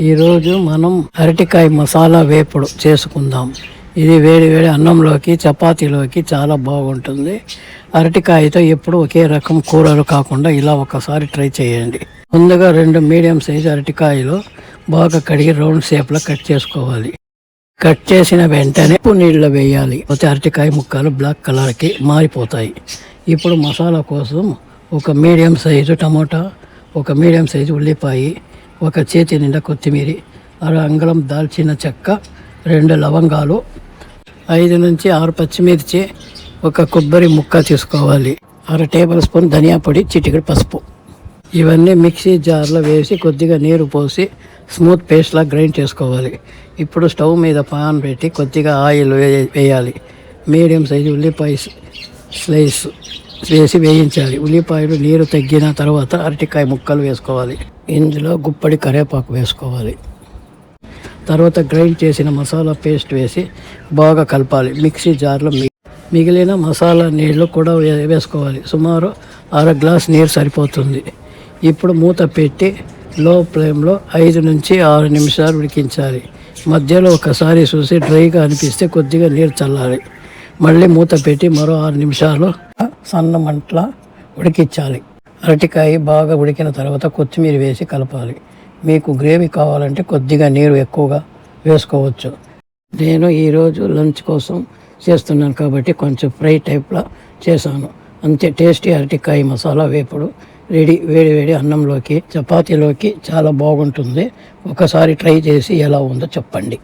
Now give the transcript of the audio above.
ఈరోజు మనం అరటికాయ మసాలా వేపుడు చేసుకుందాం. ఇది వేడి వేడి అన్నంలోకి చపాతీలోకి చాలా బాగుంటుంది. అరటికాయతో ఎప్పుడు ఒకే రకం కూరలు కాకుండా ఇలా ఒకసారి ట్రై చేయండి. ముందుగా 2 మీడియం సైజు అరటికాయలు బాగా కడిగి రౌండ్ షేప్లో కట్ చేసుకోవాలి. కట్ చేసిన వెంటనే ఉప్పు నీళ్ళలో వేయాలి. పోతే అరటికాయ ముక్కలు బ్లాక్ కలర్కి మారిపోతాయి. ఇప్పుడు మసాలా కోసం ఒక మీడియం సైజు టమోటా, ఒక మీడియం సైజు ఉల్లిపాయ, ఒక చేతి నిండా కొత్తిమీర, అర అంగుళం దాల్చిన చెక్క, 2 లవంగాలు, 5 నుంచి 6 పచ్చిమిర్చి, ఒక కొబ్బరి ముక్క తీసుకోవాలి. అర టేబుల్ స్పూన్ ధనియా పొడి, చిటికెడు పసుపు. ఇవన్నీ మిక్సీ జార్లో వేసి కొద్దిగా నీరు పోసి స్మూత్ పేస్ట్లా గ్రైండ్ చేసుకోవాలి. ఇప్పుడు స్టవ్ మీద పాన్ పెట్టి కొద్దిగా ఆయిల్ వేయాలి. మీడియం సైజు ఉల్లిపాయ స్లైస్ వేసి వేయించాలి. ఉల్లిపాయలు నీరు తగ్గిన తర్వాత అరటికాయ ముక్కలు వేసుకోవాలి. ఇందులో గుప్పడి కరివేపాకు వేసుకోవాలి. తర్వాత గ్రైండ్ చేసిన మసాలా పేస్ట్ వేసి బాగా కలపాలి. మిక్సీ జార్లో మిగిలిన మసాలా నీళ్లు కూడా వేసుకోవాలి. సుమారు 1/2 గ్లాస్ నీరు సరిపోతుంది. ఇప్పుడు మూత పెట్టి లో ఫ్లేమ్లో 5 నుంచి 6 నిమిషాలు ఉడికించాలి. మధ్యలో ఒకసారి చూసి డ్రైగా అనిపిస్తే కొద్దిగా నీరు చల్లాలి. మళ్ళీ మూత పెట్టి మరో 6 నిమిషాలు సన్న మంటలా ఉడికించాలి. అరటికాయ బాగా ఉడికిన తర్వాత కొత్తిమీర వేసి కలపాలి. మీకు గ్రేవీ కావాలంటే కొద్దిగా నీరు ఎక్కువగా వేసుకోవచ్చు. నేను ఈరోజు లంచ్ కోసం చేస్తున్నాను కాబట్టి కొంచెం ఫ్రై టైప్లో చేశాను. అంతే, టేస్టీ అరటికాయ మసాలా వేపుడు రెడీ. వేడి వేడి అన్నంలోకి చపాతీలోకి చాలా బాగుంటుంది. ఒకసారి ట్రై చేసి ఎలా ఉందో చెప్పండి.